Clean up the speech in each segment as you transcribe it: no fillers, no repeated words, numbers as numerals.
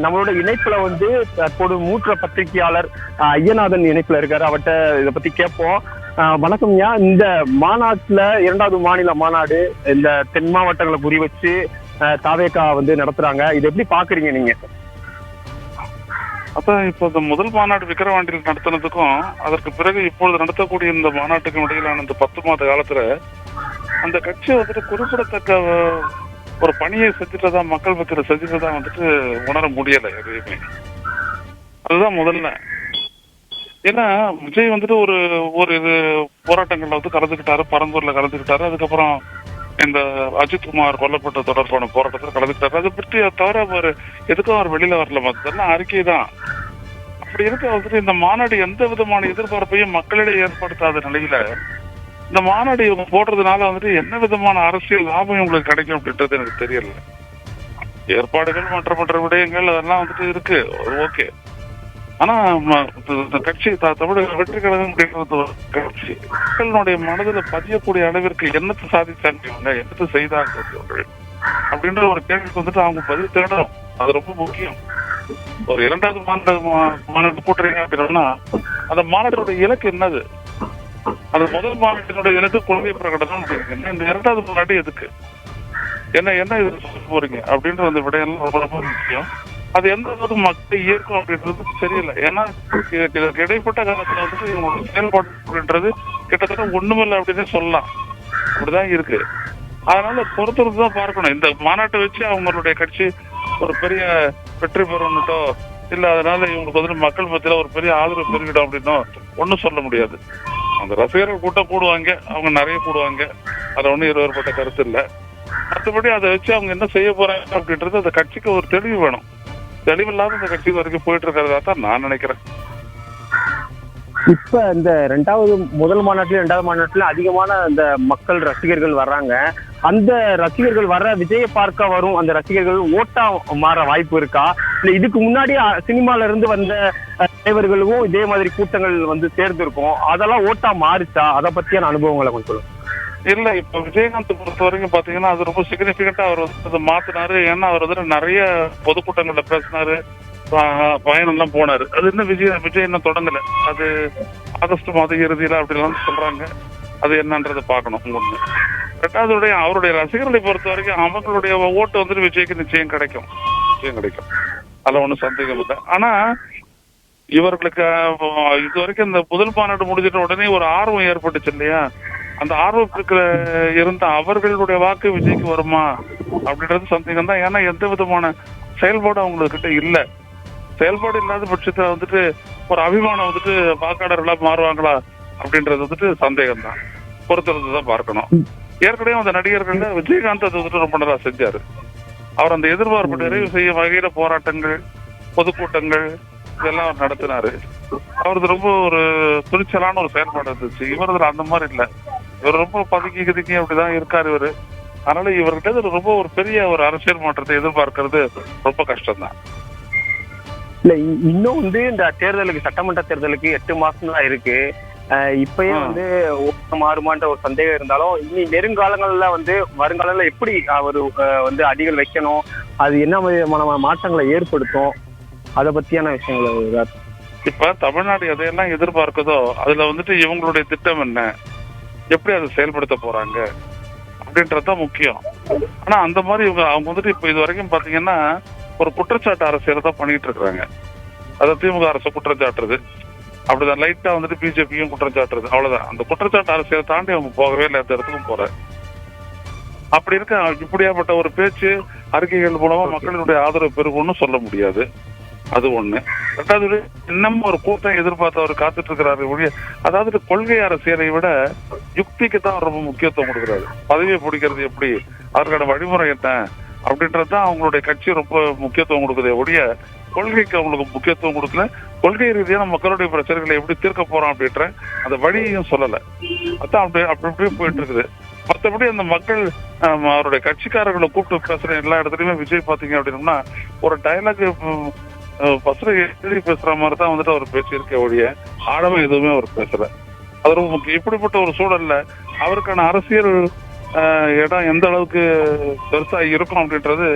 நம்மளோட இணைப்புல வந்து தற்போது மூத்த பத்திரிகையாளர் ஐயநாதன் இணைப்புல இருக்காரு. அவர்கிட்ட இதை பத்தி கேட்போம். வணக்கம்யா. இந்த மாநாட்டுல 2வது மாநில மாநாடு இந்த தென் மாவட்டங்களை குறி வச்சு தாவேகா வந்து நடத்துறாங்க. இது எப்படி பாக்குறீங்க நீங்க? அதான் இப்போ இந்த முதல் மாநாடு விக்கிரவாண்டியில் நடத்தினதுக்கும் அதற்கு பிறகு இப்பொழுது நடத்தக்கூடிய இந்த மாநாட்டுக்கும் இடையிலான இந்த 10 மாத காலத்துல அந்த கட்சி வந்துட்டு குறிப்பிடத்தக்க ஒரு பணியை செஞ்சுட்டதா, மக்கள் மத்தியில செஞ்சுட்டதா வந்துட்டு உணர முடியலை எதுவுமே. அதுதான் முதல்ல. ஏன்னா விஜய் வந்துட்டு ஒரு இது போராட்டங்கள்ல வந்து கலந்துக்கிட்டாரு, பரந்தூர்ல கலந்துக்கிட்டாரு. அதுக்கப்புறம் இந்த அஜித்குமார் கொல்லப்பட்ட தொடர்பான போராட்டத்தில் கலந்துக்கிட்டாரு. அதை பற்றி தவிர அவர் எதுக்கும் அவர் வெளியில வரல. மற்றதெல்லாம் அறிக்கை தான். அப்படி இருக்க வந்துட்டு இந்த மாநாடு எந்த விதமான எதிர்பார்ப்பையும் மக்களிடையே ஏற்படுத்தாத நிலையில இந்த மாநாடு இவங்க போடுறதுனால வந்துட்டு என்ன விதமான அரசியல் லாபம் இவங்களுக்கு கிடைக்கும் அப்படின்றது எனக்கு தெரியல. ஏற்பாடுகள் மற்ற விடயங்கள் அதெல்லாம் வந்துட்டு இருக்கு, ஓகே. ஆனா இந்த கட்சி தமிழக வெற்றி கழகம் அப்படின்றது கட்சி மக்களுடைய மனதில் பதியக்கூடிய அளவிற்கு என்னத்தை சாதிச்சாங்க இவங்க, என்னத்தை செய்தாங்க அப்படின்ற ஒரு கேள்விக்கு வந்துட்டு அவங்க பதில் தேடணும். அது ரொம்ப முக்கியம். ஒரு 2வது மாநாடு கூட்டுறீங்க அப்படின்னா அந்த மாநாட்டோட இலக்கு என்னது? அந்த முதல் மாநாட்டினுடைய இலக்கு கொள்கை பிரகடனம். இந்த 2வது மாநாடு எதுக்கு, என்ன இது சொல்ல போறீங்க அப்படின்ற அந்த விடயம் ரொம்ப ரொம்ப முக்கியம். அது எந்த அளவுக்கு மக்களை ஈர்க்கும் அப்படின்றது தெரியல. ஏன்னா இதற்கு இடைப்பட்ட காலத்துல வந்துட்டு இவங்களோட செயல்பாடு அப்படின்றது கிட்டத்தட்ட ஒண்ணுமில்லை அப்படின்னு சொல்லலாம். அப்படிதான் இருக்கு. அதனால பொறுத்தவரை தான் பார்க்கணும். இந்த மாநாட்டை வச்சு அவங்களுடைய கட்சி ஒரு பெரிய வெற்றி பெறணுட்டோ இல்ல அதனால இவங்களுக்கு வந்துட்டு மக்கள் மத்தியில ஒரு பெரிய ஆதரவு பெருகிடும் அப்படின்னோ ஒன்னும் சொல்ல முடியாது. அந்த ரசிகர்கள் கூட்டம் கூடுவாங்க, அவங்க நிறைய கூடுவாங்க, அது ஒன்றும் இருவேறுபட்ட கருத்து இல்லை. மற்றபடி அதை வச்சு அவங்க என்ன செய்ய போறாங்க அப்படின்றது அந்த கட்சிக்கு ஒரு தெளிவு வேணும். தெளிவில்லாத இந்த கட்சி வரைக்கும் போயிட்டு இருக்கிறதா தான் நான் நினைக்கிறேன். இப்ப இந்த முதல் மாநாட்டிலும் 2வது மாநாட்டிலும் அதிகமான இந்த மக்கள் ரசிகர்கள் வர்றாங்க. அந்த ரசிகர்கள் வர்ற விஜயை பார்க்க வரும் அந்த ரசிகர்கள் ஓட்டா மாற வாய்ப்பு இருக்கா? இல்ல இதுக்கு முன்னாடி சினிமால இருந்து வந்த தலைவர்களுக்கும் இதே மாதிரி கூட்டங்கள் வந்து சேர்ந்திருக்கும், அதெல்லாம் ஓட்டா மாறிச்சா? அதை பத்தியான அனுபவங்களை கொஞ்சம் சொல்லுங்க. இல்ல, இப்ப விஜயகாந்த் பொறுத்த வரைக்கும் பாத்தீங்கன்னா அது ரொம்ப சிக்னிபிகண்டா அவர் வந்து மாத்தினாரு. ஏன்னா அவர் வந்து நிறைய பொதுக்கூட்டங்கள்ல பேசினாரு, பயணம் எல்லாம் போனாரு. அது இன்னும் விஜய் இன்னும் தொடங்கல. அது ஆகஸ்ட் மாத இறுதியில அப்படிலாம் சொல்றாங்க. அது என்னன்றதை பார்க்கணும். 2வது அவருடைய ரசிகர்களை பொறுத்த வரைக்கும் அவங்களுடைய ஓட்டு வந்துட்டு விஜய்க்கு நிச்சயம் கிடைக்கும். அதுல ஒன்றும் சந்தேகம் இல்லை. ஆனா இவர்களுக்கு இது வரைக்கும் இந்த முதல் மாநாடு முடிஞ்சிட்ட உடனே ஒரு ஆர்வம் ஏற்பட்டுச்சு இல்லையா? அந்த ஆர்வத்துக்கு இருந்த அவர்களுடைய வாக்கு விஜய்க்கு வருமா அப்படின்றது சந்தேகம் தான். ஏன்னா எந்த விதமான செயல்பாடு அவங்ககிட்ட இல்லை. செயல்பாடு இல்லாத பட்சத்துல வந்துட்டு ஒரு அபிமானம் வந்துட்டு வாக்காளர்களா மாறுவாங்களா அப்படின்றது வந்துட்டு சந்தேகம் தான். பொறுத்திருந்து தான் பார்க்கணும். ஏற்கனவே அந்த நடிகர்கள் விஜயகாந்த் அது வந்துட்டு ரொம்ப நல்லா செஞ்சாரு. அவர் அந்த எதிர்பார்ப்பு நிறைவு செய்ய வகையில போராட்டங்கள், பொதுக்கூட்டங்கள் இதெல்லாம் அவர் நடத்தினாரு. அவரது ரொம்ப ஒரு துணிச்சலான ஒரு செயல்பாடு இருந்துச்சு. இவரதுல அந்த மாதிரி இல்லை. இவர் ரொம்ப பதுக்கி அப்படிதான் இருக்காரு இவரு. அதனால இவர்கிட்ட ரொம்ப ஒரு பெரிய ஒரு அரசியல் மாற்றத்தை எதிர்பார்க்கறது ரொம்ப கஷ்டம்தான். இல்ல இன்னும் வந்து இந்த தேர்தலுக்கு, சட்டமன்ற தேர்தலுக்கு 8 மாசம் தான் இருக்கு. இப்பயே வந்து ஓட்ட மாறுமான்ற ஒரு சந்தேகம் இருந்தாலும் இனி நெருங்காலங்கள்ல வந்து வருங்காலங்கள்ல எப்படி அவரு வந்து அடிகள் வைக்கணும், அது என்ன விதமான மாற்றங்களை ஏற்படுத்தும், அதை பத்தியான விஷயங்கள். இப்ப தமிழ்நாடு எதையெல்லாம் எதிர்பார்க்குதோ அதுல வந்துட்டு இவங்களுடைய திட்டம் என்ன, எப்படி அதை செயல்படுத்த போறாங்க அப்படின்றதுதான் முக்கியம். ஆனா அந்த மாதிரி அவங்க வந்துட்டு இப்ப இது வரைக்கும் பாத்தீங்கன்னா ஒரு குற்றச்சாட்டு அரசியலை தான் பண்ணிட்டு இருக்கிறாங்க. அதை திமுக அரசு குற்றம் சாட்டுறது, அப்படிதான் லைட்டா வந்துட்டு பிஜேபியும் குற்றம் சாட்டுறது, அவ்வளவுதான். அந்த குற்றச்சாட்டு அரசியலை தாண்டி அவங்க போகவே இல்லை, எந்த இடத்துக்கும் போற. அப்படி இருக்க இப்படியாப்பட்ட ஒரு பேச்சு அறிக்கைகள் மூலமா மக்களுடைய ஆதரவு பெருகும்னு சொல்ல முடியாது. அது ஒண்ணு. 2வது இன்னமும் ஒரு கூட்டம் எதிர்பார்த்து அவர் காத்துட்டு இருக்கிறாரு ஒழிய, அதாவது கொள்கை அரசியலை விட யுக்திக்கு தான் ரொம்ப முக்கியத்துவம் கொடுக்குறாரு. பதவியை பிடிக்கிறது எப்படி, அதற்கான வழிமுறை என்ன அப்படின்றதுதான் அவங்களுடைய கட்சி ரொம்ப முக்கியத்துவம் கொடுக்குதே ஒழிய கொள்கைக்கு அவங்களுக்கு முக்கியத்துவம் கொடுக்கல. கொள்கை ரீதியான மக்களுடைய பிரச்சனைகளை எப்படி தீர்க்க போறோம் அப்படின்ற அந்த வழியையும் சொல்லலை. அதான் அப்படி போயிட்டு இருக்குது. மற்றபடி அந்த மக்கள் அவருடைய கட்சிக்காரர்களை கூப்பிட்டு பேசுற எல்லா இடத்துலயுமே விஜய் பாத்தீங்க அப்படின்னா ஒரு டைலாக் பஸ்ல எழுதி பேசுற மாதிரி தான் வந்துட்டு அவர் பேசியிருக்க ஒழிய ஆழமா எதுவுமே அவர் பேசல. அது ரொம்ப முக்கியம். இப்படிப்பட்ட ஒரு சூழல்ல அவருக்கான அரசியல் இடம் எந்த அளவுக்கு பெருசா இருக்கும் அப்படின்றது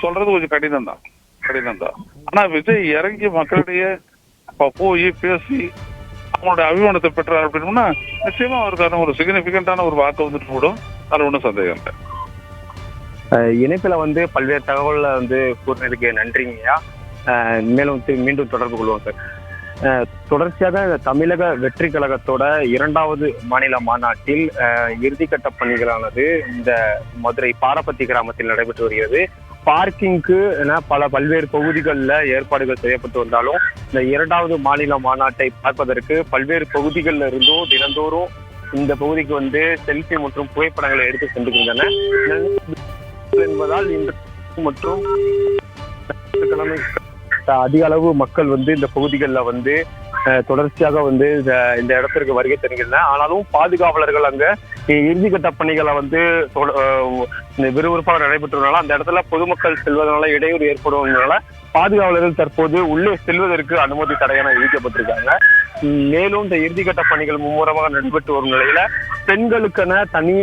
சொல்றது கொஞ்சம் கடினம் தான். கடினம் தான். ஆனா விஜய் இறங்கி மக்களிடையே போய் பேசி அவங்களுடைய அபிமானத்தை பெற்றார் அப்படின்னா நிச்சயமா அவருக்கான ஒரு சிக்னிபிகண்டான ஒரு வாக்கு வந்துட்டு கூடும். அது ஒன்றும் சந்தேகம் இல்லை. இணைப்புல பல்வேறு தகவல்களை கூறினதுக்கு நன்றிங்கய்யா. மேலும் மீண்டும் தொடர்பு கொள்வோம் சார். தொடர்ச்சியாக தமிழக வெற்றி கழகத்தோட 2வது மாநில மாநாட்டில் இறுதிக்கட்ட பணிகளானது இந்த மதுரை பாரப்பத்தி கிராமத்தில் நடைபெற்று வருகிறது. பார்க்கிங்க்கு என பல்வேறு பகுதிகளில் ஏற்பாடுகள் செய்யப்பட்டு வந்தாலும் இந்த 2வது மாநில மாநாட்டை பார்ப்பதற்கு பல்வேறு பகுதிகளில் இருந்தும் தினந்தோறும் இந்த பகுதிக்கு செல்ஃபி மற்றும் புகைப்படங்களை எடுத்து சென்றுகின்றன என்பதால் இன்று மற்றும் அதிக அளவு மக்கள் இந்த பகுதிகளில் தொடர்ச்சியாக இந்த இடத்திற்கு வருகை தருகின்றன. ஆனாலும் பாதுகாவலர்கள் அங்க இறுதிக்கட்ட பணிகளை விறுவிறுப்பாக நடைபெற்றதுனால அந்த இடத்துல பொதுமக்கள் செல்வதனால இடையூறு ஏற்படுவதனால பாதுகாவலர்கள் தற்போது உள்ளே செல்வதற்கு அனுமதி தடையான விதிக்கப்பட்டிருக்காங்க. மேலும் இந்த இறுதிக்கட்ட பணிகள் மும்முரமாக நடைபெற்று வரும் நிலையில பெண்களுக்கென தனி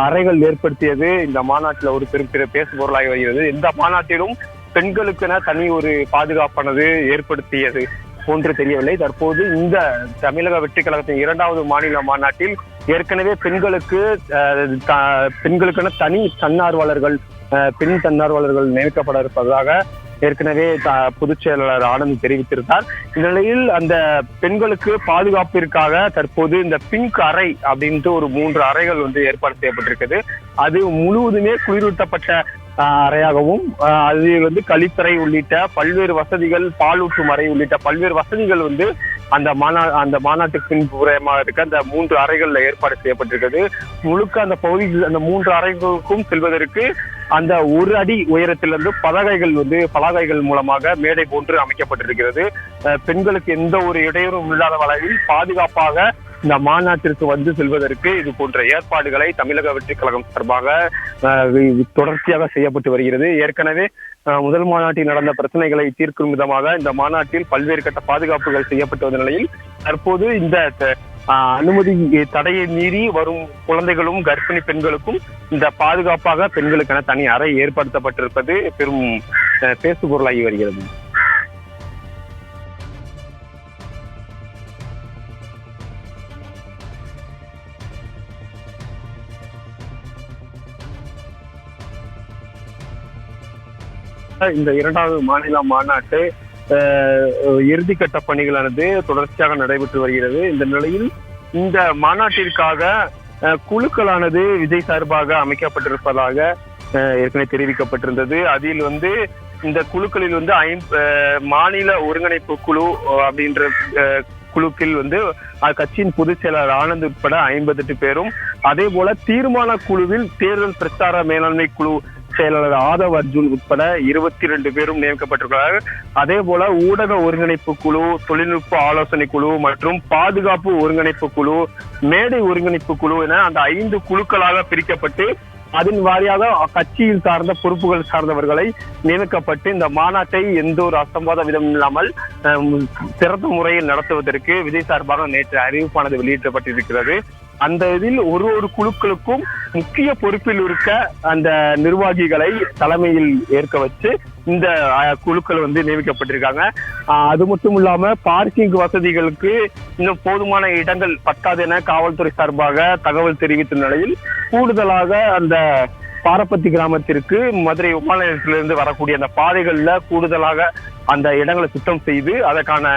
அறைகள் ஏற்படுத்தியது இந்த மாநாட்டில் ஒரு பெரும் பேசு பொருளாகி வருகிறது. இந்த மாநாட்டிலும் பெண்களுக்கென தனி ஒரு பாதுகாப்பானது ஏற்படுத்தியது போன்று தெரியவில்லை. தற்போது இந்த தமிழக வெற்றி கழகத்தின் 2வது மாநில மாநாட்டில் ஏற்கனவே பெண்களுக்கென தனி தன்னார்வலர்கள் பெண் தன்னார்வலர்கள் நியமிக்கப்பட இருப்பதாக ஏற்கனவே பொதுச் செயலாளர் ஆனந்த் தெரிவித்திருந்தார். இந்த நிலையில் அந்த பெண்களுக்கு பாதுகாப்பிற்காக தற்போது இந்த பிங்க் அறை அப்படின்ட்டு ஒரு 3 அறைகள் ஏற்பாடு செய்யப்பட்டிருக்குது. அது முழுவதுமே குளிரூட்டப்பட்ட அறையாகவும் அது கழிப்பறை உள்ளிட்ட பல்வேறு வசதிகள், பாலூற்றும் அறை உள்ளிட்ட பல்வேறு வசதிகள் அந்த மாநாட்டுக்கு பின்புறமாக இருக்க அந்த 3 அறைகள்ல ஏற்பாடு செய்யப்பட்டிருக்கிறது. முழுக்க அந்த பகுதியில் அந்த 3 அறைகளுக்கும் செல்வதற்கு அந்த 1 அடி உயரத்திலிருந்து பலகைகள் மூலமாக மேடை போன்று அமைக்கப்பட்டிருக்கிறது. பெண்களுக்கு எந்த ஒரு இடையூறும் இல்லாத வகையில் பாதுகாப்பாக இந்த மாநாட்டிற்கு செல்வதற்கு இது போன்ற ஏற்பாடுகளை தமிழக வெற்றி கழகம் சார்பாக தொடர்ச்சியாக செய்யப்பட்டு வருகிறது. ஏற்கனவே முதல் மாநாட்டில் நடந்த பிரச்சனைகளை தீர்க்கும் விதமாக இந்த மாநாட்டில் பல்வேறு கட்ட பாதுகாப்புகள் செய்யப்பட்டு வந்த நிலையில் தற்போது இந்த அனுமதி தடையை மீறி வரும் குழந்தைகளும் கர்ப்பிணி பெண்களுக்கும் இந்த பாதுகாப்பாக பெண்களுக்கென தனி அறை ஏற்படுத்தப்பட்டிருப்பது பெரும் பேசு பொருளாகி வருகிறது. இந்த 2வது மாநில மாநாட்டு இறுதிக்கட்ட பணிகளானது தொடர்ச்சியாக நடைபெற்று வருகிறது. இந்த நிலையில் இந்த மாநாட்டிற்காக குழுக்களானது விஜய் சார்பாக அமைக்கப்பட்டிருப்பதாக ஏற்கனவே தெரிவிக்கப்பட்டிருந்தது. அதில் இந்த குழுக்களில் மாநில ஒருங்கிணைப்பு குழு அப்படின்ற குழுக்கில் கட்சியின் பொதுச் செயலாளர் ஆனந்த் உட்பட 58 பேரும், அதே போல தீர்மான குழுவில் தேர்தல் பிரச்சார மேலாண்மை குழு செயலாளர் ஆதவ் அர்ஜுன் உட்பட 22 பேரும் நியமிக்கப்பட்டிருக்கிறார்கள். அதே போல ஊடக ஒருங்கிணைப்பு குழு, தொழில்நுட்ப ஆலோசனை குழு மற்றும் பாதுகாப்பு ஒருங்கிணைப்பு குழு, மேடை ஒருங்கிணைப்பு குழு என அந்த 5 குழுக்களாக பிரிக்கப்பட்டு அதன் வாரியாக கட்சியில் சார்ந்த பொறுப்புகள் சார்ந்தவர்களை நியமிக்கப்பட்டு இந்த மாநாட்டை எந்த ஒரு அசம்பாத விதம் இல்லாமல் சிறந்த முறையில் நடத்துவதற்கு விஜய் சார்பாக நேற்று அறிவிப்பானது வெளியிடப்பட்டிருக்கிறது. அந்த இதில் ஒரு குழுக்களுக்கும் முக்கிய பொறுப்பில் இருக்க அந்த நிர்வாகிகளை தலைமையில் ஏற்க வச்சு இந்த குழுக்கள் நியமிக்கப்பட்டிருக்காங்க. அது மட்டும் இல்லாம பார்க்கிங் வசதிகளுக்கு இன்னும் போதுமான இடங்கள் பத்தாது என காவல்துறை சார்பாக தகவல் தெரிவித்த நிலையில் கூடுதலாக அந்த பாரப்பத்தி கிராமத்திற்கு மதுரை விமான நிலையத்திலிருந்து வரக்கூடிய அந்த பாதைகள்ல கூடுதலாக அந்த இடங்களை சுத்தம் செய்து அதற்கான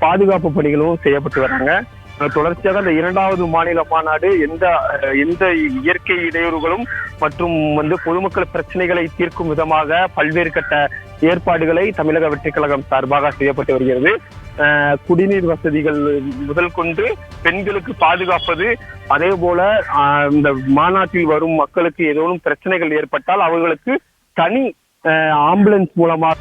பாதுகாப்பு பணிகளும் செய்யப்பட்டு வராங்க. தொடர்ச்சியாக அந்த 2வது மாநில மாநாடு எந்த இயற்கை இடையூறுகளும் மற்றும் பொதுமக்கள் பிரச்சனைகளை தீர்க்கும் விதமாக பல்வேறு கட்ட ஏற்பாடுகளை தமிழக வெற்றி கழகம் சார்பாக செய்யப்பட்டு வருகிறது. குடிநீர் வசதிகள் முதல் கொண்டு பெண்களுக்கு பாதுகாப்பது, அதே போல இந்த மாநாட்டில் வரும் மக்களுக்கு ஏதேனும் பிரச்சனைகள் ஏற்பட்டால் அவர்களுக்கு தனி ஆம்புலன்ஸ் மூலமாக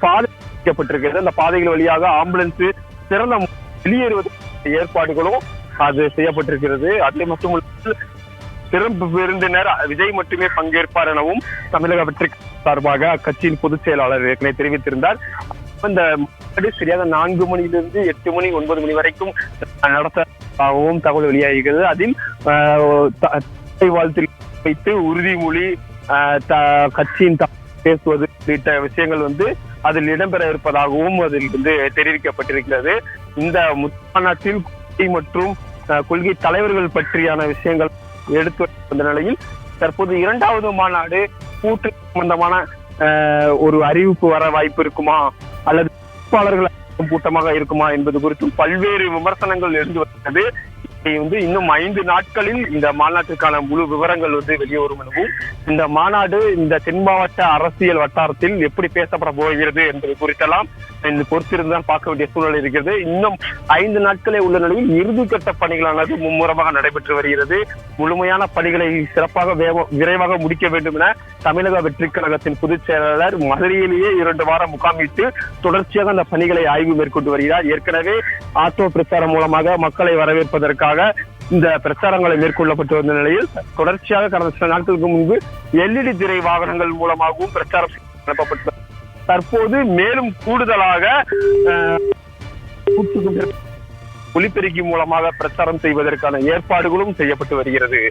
பாதுகாக்கப்பட்டிருக்கிறது. அந்த பாதைகள் வழியாக ஆம்புலன்ஸ் சிறந்த வெளியேறுவது ஏற்பாடுகளும் அது செய்யப்பட்டிருக்கிறது. அதே மட்டும் சிறப்பு விருந்தினர் விஜய் மட்டுமே பங்கேற்பார் எனவும் தமிழக வெற்றி சார்பாக அக்கட்சியின் பொதுச் செயலாளர் ஏற்கனவே தெரிவித்திருந்தார். இந்த சரியாக 4 மணியிலிருந்து 8 மணி 9 மணி வரைக்கும் நடத்தவும் தகவல் வெளியாகிறது. அதில் வாழ்த்தில் வைத்து உறுதிமொழி கட்சியின் பேசுவது உள்ளிட்ட விஷயங்கள் அதில் இடம்பெற இருப்பதாகவும் அதில் தெரிவிக்கப்பட்டிருக்கிறது. இந்த மாநாட்டில் கொள்கை மற்றும் கொள்கை தலைவர்கள் பற்றியான விஷயங்கள் எடுத்து வந்த நிலையில் தற்போது 2வது மாநாடு கூட்டு சம்பந்தமான ஒரு அறிவிப்பு வர வாய்ப்பு இருக்குமா அல்லது வேட்பாளர்கள் கூட்டமாக இருக்குமா என்பது குறித்தும் பல்வேறு விமர்சனங்கள் எழுந்து வருகிறது. இன்னும் 5 நாட்களில் இந்த மாநாட்டிற்கான முழு விவரங்கள் வெளியே வரும் எனவும், இந்த மாநாடு இந்த தென் மாவட்ட அரசியல் வட்டாரத்தில் எப்படி பேசப்பட போகிறது என்பது குறித்தெல்லாம் பொறுத்திருந்தான் பார்க்க வேண்டிய சூழல் இருக்கிறது. இன்னும் 5 நாட்களே உள்ள நிலையில் இறுதிக்கட்ட பணிகளானது மும்முரமாக நடைபெற்று வருகிறது. முழுமையான பணிகளை சிறப்பாக விரைவாக முடிக்க வேண்டும் என தமிழக வெற்றி கழகத்தின் பொதுச் செயலாளர் மதுரையிலேயே 2 வாரம் முகாமிட்டு தொடர்ச்சியாக அந்த பணிகளை ஆய்வு மேற்கொண்டு வருகிறார். ஏற்கனவே ஆட்டோ பிரச்சாரம் மூலமாக மக்களை வரவேற்பதற்காக இந்த பிரச்சாரங்களை மேற்கொள்ளப்பட்டு வந்த நிலையில் தொடர்ச்சியாக கடந்த சில நாட்களுக்கு முன்பு LED திரை வாகனங்கள் மூலமாகவும் பிரச்சாரம் அனுப்பப்பட்டு தற்போது மேலும் கூடுதலாக ஒலிபெருக்கி மூலமாக பிரச்சாரம் செய்வதற்கான ஏற்பாடுகளும் செய்யப்பட்டு வருகிறது.